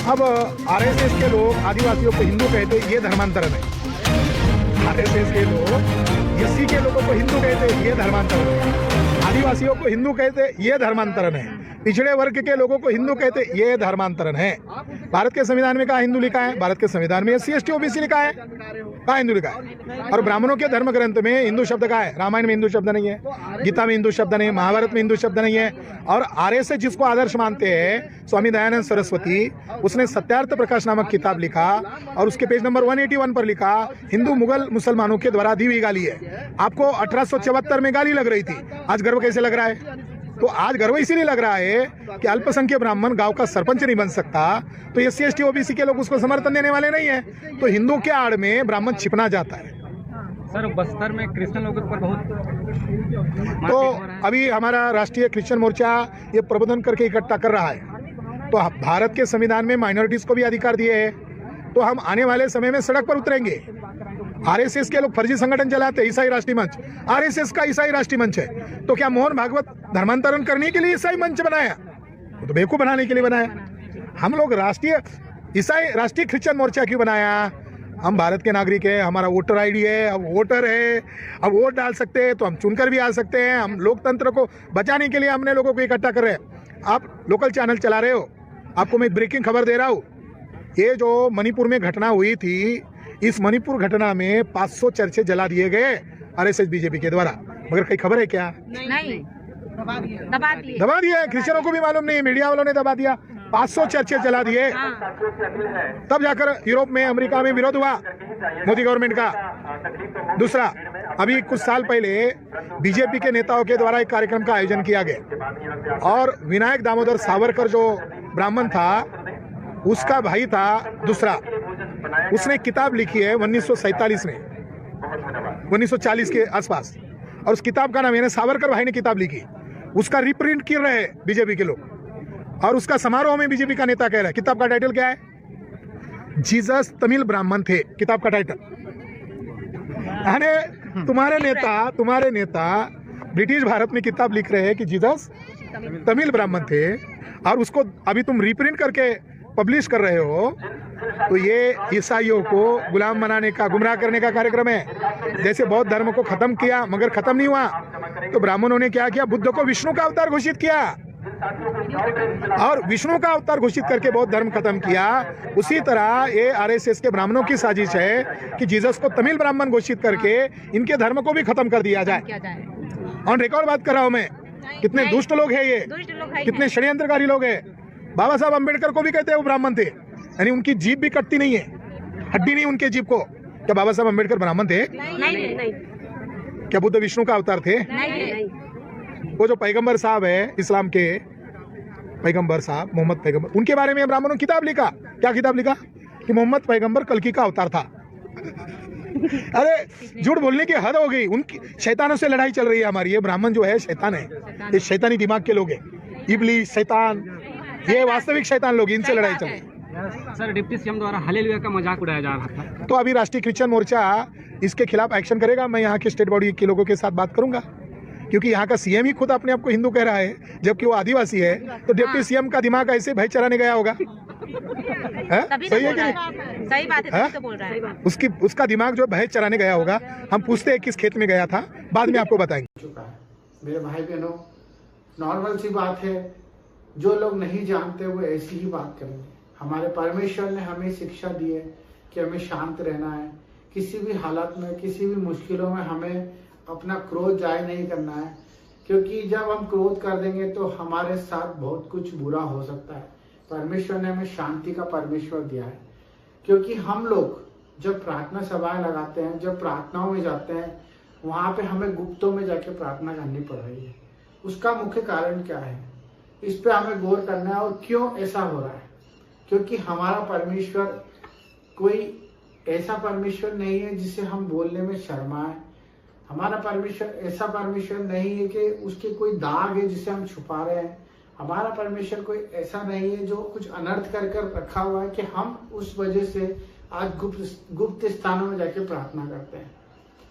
अब आरएसएस के लोग आदिवासियों को हिंदू कहते, ये धर्मांतरण है। आरएसएस के लोग एससी के लोगों को हिंदू कहते, ये धर्मांतरण है। आदिवासियों को हिंदू कहते, ये धर्मांतरण है। पिछड़े वर्ग के लोगों को हिंदू कहते, ये धर्मांतरण है। भारत के संविधान में कहा हिंदू लिखा है? भारत के संविधान में एससी एसटी ओबीसी लिखा है? कहा हिंदू लिखा है? और ब्राह्मणों के धर्म ग्रंथ में हिंदू शब्द कहा है? रामायण में हिंदू शब्द नहीं है, गीता में हिंदू शब्द नहीं है, महाभारत में हिंदू शब्द नहीं है। और आरएसएस जिसको आदर्श मानते हैं, स्वामी दयानंद सरस्वती, उसने सत्यार्थ प्रकाश नामक किताब लिखा और उसके पेज नंबर 181 पर लिखा, हिंदू मुगल मुसलमानों के द्वारा दी हुई गाली है। आपको 1874 में गाली लग रही थी, आज गर्व कैसे लग रहा है? तो आज गर्व इसीलिए लग रहा है कि अल्पसंख्यक ब्राह्मण गांव का सरपंच नहीं बन सकता, तो एससी एसटी ओबीसी के लोग उसको समर्थन देने वाले नहीं है। तो हिंदू के आड़ में ब्राह्मण छिपना जाता है। सर, बस्तर में क्रिश्चियन लोगों पर बहुत तो अभी हमारा राष्ट्रीय क्रिश्चियन मोर्चा ये प्रबंधन करके इकट्ठा कर रहा है। तो भारत के संविधान में माइनॉरिटीज को भी अधिकार दिए हैं, तो हम आने वाले समय में सड़क पर उतरेंगे। आरएसएस के लोग फर्जी संगठन चलाते, ईसाई राष्ट्रीय मंच, आरएसएस का ईसाई राष्ट्रीय मंच है। तो क्या मोहन भागवत धर्मांतरण करने के लिए ईसाई मंच बनाया? वो तो बेवकूफ बनाने के लिए बनाया। हम लोग राष्ट्रीय ईसाई राष्ट्रीय क्रिश्चियन मोर्चा क्यों बनाया? हम भारत के नागरिक हैं, हमारा वोटर आईडी है, अब वोटर है, अब वोट डाल सकते हैं, तो हम चुनकर भी आ सकते हैं। हम लोकतंत्र को बचाने के लिए हमने लोगों को इकट्ठा कर रहे हैं। आप लोकल चैनल चला रहे हो, आपको मैं ब्रेकिंग खबर दे रहा हूँ। ये जो मणिपुर में घटना हुई थी, इस मणिपुर घटना में 500 चर्चे जला दिए गए आरएसएस बीजेपी के द्वारा, मगर कहीं खबर है क्या? नहीं, दबा दिया। क्रिश्चियनों को भी मालूम नहीं, मीडिया वालों ने दबा दिया। 500 चर्चे जला दिए। तब जाकर यूरोप में, अमेरिका में विरोध हुआ मोदी गवर्नमेंट का। दूसरा, अभी कुछ साल पहले बीजेपी के नेताओं के द्वारा एक कार्यक्रम का आयोजन किया गया और विनायक दामोदर सावरकर जो ब्राह्मण था, उसका भाई था दूसरा, उसने किताब लिखी है 1947 में, 1940 के आसपास, और उस किताब का नाम, यानी सावरकर भाई ने किताब लिखी, उसका रिप्रिंट कर रहे हैं बीजेपी के लोग और उसका समारोह में बीजेपी का नेता कह रहा है। किताब का टाइटल क्या है? जीसस तमिल ब्राह्मण थे, किताब का टाइटल। अरे तुम्हारे नेता ब्रिटिश भारत में किताब लिख रहे हैं कि जीसस तमिल ब्राह्मण थे और उसको अभी तुम रिप्रिंट करके पब्लिश कर रहे हो। तो ये ईसाइयों को गुलाम बनाने का, गुमराह करने का कार्यक्रम है। जैसे बौद्ध धर्म को खत्म किया मगर खत्म नहीं हुआ, तो ब्राह्मणों ने क्या किया? बुद्ध को विष्णु का अवतार घोषित किया और विष्णु का अवतार घोषित करके बौद्ध धर्म खत्म किया। उसी तरह ये आरएसएस के ब्राह्मणों की साजिश है कि जीसस को तमिल ब्राह्मण घोषित करके इनके धर्म को भी खत्म कर दिया जाए। ऑन रिकॉर्ड बात कर रहा हूं मैं। कितने दुष्ट लोग हैं ये, कितने षड्यंत्रकारी लोग हैं। बाबा साहब अम्बेडकर को भी कहते हैं वो ब्राह्मण थे, यानी उनकी जीभ भी कटती नहीं है, हड्डी नहीं उनके जीभ को। क्या बाबा साहब अम्बेडकर ब्राह्मण थे? नहीं। क्या बुद्ध विष्णु का अवतार थे? नहीं। वो जो पैगंबर साहब है, इस्लाम के पैगंबर साहब मोहम्मद पैगंबर, उनके बारे में ब्राह्मणों ने किताब लिखा। क्या किताब लिखा? कि मोहम्मद पैगंबर कल्कि का अवतार था। अरे झूठ बोलने की हद हो गई। उनकी शैतानों से लड़ाई चल रही है हमारी। ये ब्राह्मण जो है शैतान है, ये शैतानी दिमाग के लोग हैं, इबलीस, शैतान, ये वास्तविक शैतान लोग, इनसे लड़ाई चल रही है। सर, डिप्टी सीएम द्वारा हालेलुया का मजाक उड़ाया जा रहा था, तो अभी राष्ट्रीय क्रिश्चियन मोर्चा इसके खिलाफ एक्शन करेगा। मैं यहाँ के स्टेट बॉडी के लोगों के साथ बात करूंगा, क्योंकि यहाँ का सीएम ही खुद अपने आप को हिंदू कह रहा है जबकि वो आदिवासी है। तो डिप्टी सीएम का दिमाग ऐसे भय चराने गया होगा। सही है कि नहीं? सही बात है, तो बोल रहा है। उसका दिमाग जो भय चराने गया होगा। हम पूछते हैं किस खेत में गया था, बाद में आपको बताएंगे। मेरे भाई बहनों, नॉर्मल सी बात है, जो लोग नहीं जानते वो ऐसी ही बात करेंगे। हमारे परमेश्वर ने हमें शिक्षा दी है कि हमें शांत रहना है, किसी भी हालत में, किसी भी मुश्किलों में हमें अपना क्रोध जाहिर नहीं करना है, क्योंकि जब हम क्रोध कर देंगे तो हमारे साथ बहुत कुछ बुरा हो सकता है। परमेश्वर ने हमें शांति का परमेश्वर दिया है, क्योंकि हम लोग जब प्रार्थना सभाएं लगाते हैं, जब प्रार्थनाओं में जाते हैं, वहां पे हमें गुप्तों में जाके प्रार्थना करनी पड़ रही है। उसका मुख्य कारण क्या है, इस पे हमें गौर करना है। और क्यों ऐसा हो रहा है? क्योंकि हमारा परमेश्वर कोई ऐसा परमेश्वर नहीं है जिसे हम बोलने में शर्माएं। हमारा परमेश्वर ऐसा परमेश्वर नहीं है कि उसके कोई दाग है जिसे हम छुपा रहे हैं। हमारा परमेश्वर कोई ऐसा नहीं है जो कुछ अनर्थ कर रखा हुआ है कि हम उस वजह से आज गुप्त स्थानों में जाके प्रार्थना करते हैं।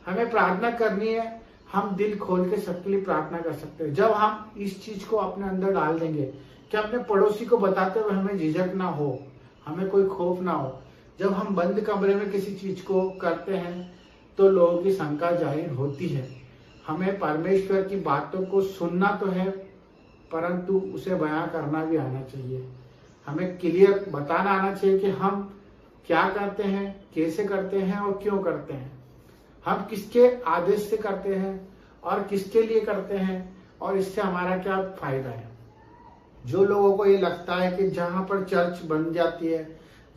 हमें प्रार्थना करनी है, हम दिल खोल के सबके लिए प्रार्थना कर सकते हैं। जब हम इस चीज को अपने अंदर डाल देंगे कि अपने पड़ोसी को बताते हुए हमें झिझक ना हो, हमें कोई खौफ ना हो। जब हम बंद कमरे में किसी चीज को करते हैं तो लोगों की शंका जाहिर होती है। हमें परमेश्वर की बातों को सुनना तो है, परंतु उसे बयां करना भी आना चाहिए। हमें क्लियर बताना आना चाहिए कि हम क्या करते हैं, कैसे करते हैं और क्यों करते हैं। हम किसके आदेश से करते हैं और किसके लिए करते हैं और इससे हमारा क्या फायदा है। जो लोगों को ये लगता है कि जहां पर चर्च बन जाती है,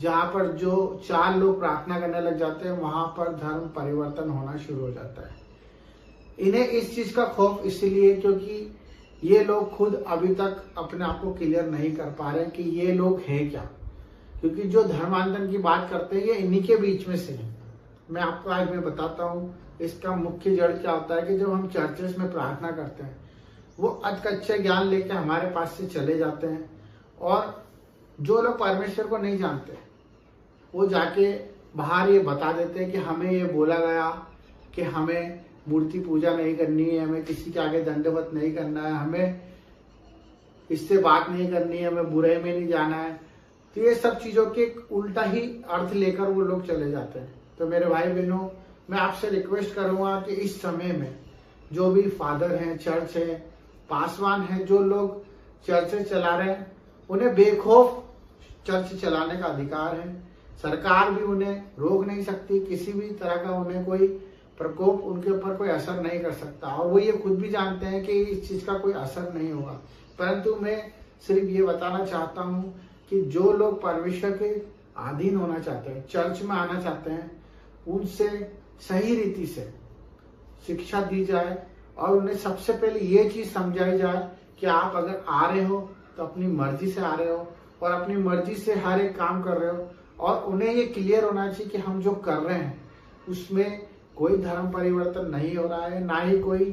जहां पर जो 4 लोग प्रार्थना करने लग जाते हैं, वहां पर धर्म परिवर्तन होना शुरू हो जाता है। इन्हें इस चीज का खौफ इसलिए क्योंकि ये लोग खुद अभी तक अपने आप को क्लियर नहीं कर पा रहे कि ये लोग हैं क्या। क्योंकि जो धर्मांतरण की बात करते हैं ये इन्हीं के बीच में से है। मैं आपको आज मैं बताता हूँ इसका मुख्य जड़ क्या होता है कि जब हम चर्चेस में प्रार्थना करते हैं, वो अधकच्चे ज्ञान लेके हमारे पास से चले जाते हैं और जो लोग परमेश्वर को नहीं जानते वो जाके बाहर ये बता देते हैं कि हमें ये बोला गया कि हमें मूर्ति पूजा नहीं करनी है, हमें किसी के आगे दंडवत नहीं करना है, हमें इससे बात नहीं करनी है, हमें बुराई में नहीं जाना है। तो ये सब चीजों के उल्टा ही अर्थ लेकर वो लोग चले जाते हैं। तो मेरे भाई बहनों, मैं आपसे रिक्वेस्ट करूंगा कि इस समय में जो भी फादर हैं, चर्च है, पासवान हैं, जो लोग चर्चें चला रहे हैं, उन्हें बेखौफ चर्च चलाने का अधिकार है। सरकार भी उन्हें रोक नहीं सकती, किसी भी तरह का उन्हें कोई प्रकोप उनके ऊपर कोई असर नहीं कर सकता और वो ये खुद भी जानते हैं कि इस चीज का कोई असर नहीं होगा। परंतु मैं सिर्फ ये बताना चाहता हूँ कि जो लोग परमेश्वर के अधीन होना चाहते हैं, चर्च में आना चाहते हैं, उनसे सही रीति से शिक्षा दी जाए और उन्हें सबसे पहले ये चीज समझाई जाए कि आप अगर आ रहे हो तो अपनी मर्जी से आ रहे हो और अपनी मर्जी से हर एक काम कर रहे हो और उन्हें ये क्लियर होना चाहिए कि हम जो कर रहे हैं उसमें कोई धर्म परिवर्तन नहीं हो रहा है, ना ही कोई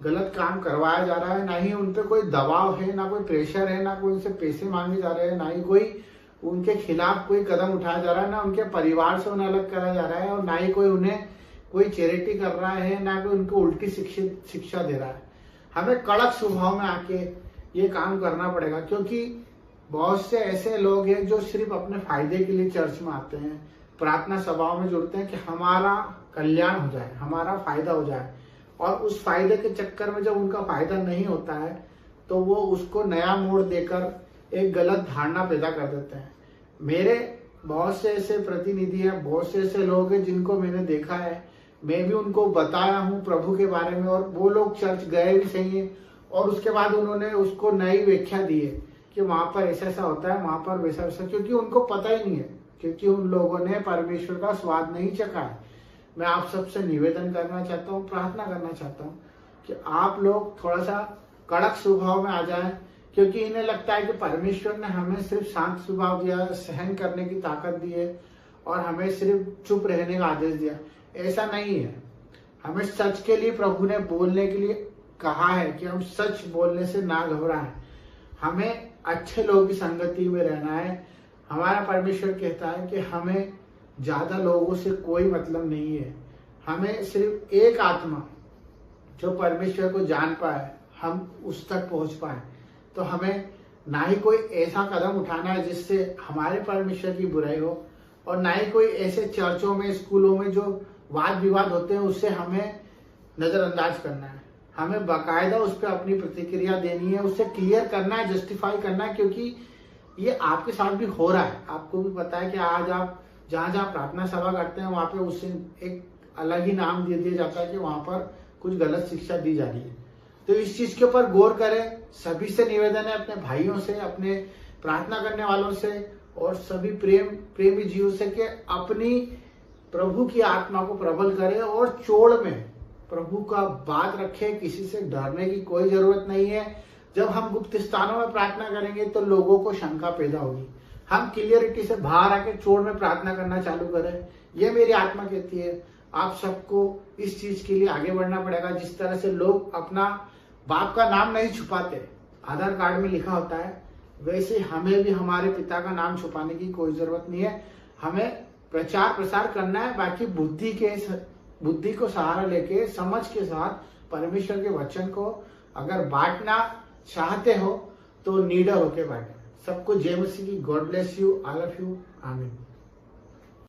गलत काम करवाया जा रहा है, ना ही उन पर कोई दबाव है, ना कोई प्रेशर है, ना कोई उनसे पैसे मांगे जा रहे हैं, ना ही कोई उनके खिलाफ कोई कदम उठाया जा रहा है, ना उनके परिवार से उन्हें अलग करा जा रहा है और ना ही कोई उन्हें कोई चैरिटी कर रहा है, ना कोई उनको उल्टी शिक्षा दे रहा है। हमें कड़क स्वभाव में आके ये काम करना पड़ेगा क्योंकि बहुत से ऐसे लोग हैं जो सिर्फ अपने फायदे के लिए चर्च में आते हैं, प्रार्थना सभाओं में जुड़ते हैं कि हमारा कल्याण हो जाए, हमारा फायदा हो जाए और उस फायदे के चक्कर में जब उनका फायदा नहीं होता है तो वो उसको नया मोड़ देकर एक गलत धारणा पैदा कर देते हैं। मेरे बहुत से ऐसे प्रतिनिधि हैं, बहुत से ऐसे लोग हैं जिनको मैंने देखा है, मैं भी उनको बताया हूँ प्रभु के बारे में और वो लोग चर्च गए भी सही है और उसके बाद उन्होंने उसको नई व्याख्या दी है कि वहां पर ऐसा ऐसा होता है, वहां पर वैसा वैसा, क्योंकि उनको पता ही नहीं है, क्योंकि उन लोगों ने परमेश्वर का स्वाद नहीं चखा है। मैं आप सबसे निवेदन करना चाहता हूँ, प्रार्थना करना चाहता हूँ कि आप लोग थोड़ा सा कड़क स्वभाव में आ जाएं, क्योंकि इन्हें लगता है कि परमेश्वर ने हमें सिर्फ शांत स्वभाव दिया, सहन करने की ताकत दी है और हमें सिर्फ चुप रहने का आदेश दिया। ऐसा नहीं है। हमें सच के लिए प्रभु ने बोलने के लिए कहा है कि हम सच बोलने से ना घबराएं। हमें अच्छे लोगों की संगति में रहना है। हमारा परमेश्वर कहता है कि हमें ज्यादा लोगों से कोई मतलब नहीं है। हमें सिर्फ एक आत्मा जो परमेश्वर को जान पाए, हम उस तक पहुंच पाए। तो हमें ना ही कोई ऐसा कदम उठाना है जिससे हमारे परमेश्वर की बुराई हो और ना ही कोई ऐसे चर्चों में, स्कूलों में जो वाद विवाद होते हैं उससे हमें नजरअंदाज करना है। हमें बाकायदा उस पर अपनी प्रतिक्रिया देनी है, उससे क्लियर करना है, जस्टिफाई करना है, क्योंकि ये आपके साथ भी हो रहा है। आपको भी पता है कि आज आप जहाँ जहाँ प्रार्थना सभा करते हैं वहां पे उससे एक अलग ही नाम दे दिया जाता है कि वहां पर कुछ गलत शिक्षा दी जा रही है। तो इस चीज के ऊपर गौर करें। सभी से निवेदन है, अपने भाइयों से, अपने प्रार्थना करने वालों से और सभी प्रेमी जीवों से कि अपनी प्रभु की आत्मा को प्रबल करें और चोड़ में प्रभु का बात रखें। किसी से डरने की कोई जरूरत नहीं है। जब हम गुप्त स्थानों में प्रार्थना करेंगे तो लोगों को शंका पैदा होगी। हम क्लियरिटी से बाहर आके चोड़ में प्रार्थना करना चालू करें। ये मेरी आत्मा कहती है। आप सबको इस चीज के लिए आगे बढ़ना पड़ेगा। जिस तरह से लोग अपना बाप का नाम नहीं छुपाते, आधार कार्ड में लिखा होता है, वैसे हमें भी हमारे पिता का नाम छुपाने की कोई जरूरत नहीं है। हमें प्रचार प्रसार करना है। बाकी बुद्धि को सहारा लेके, समझ के साथ परमेश्वर के वचन को अगर बांटना चाहते हो तो निडर होके बांटे, सबको जय मसीह की। God bless you, all of you. आमीन।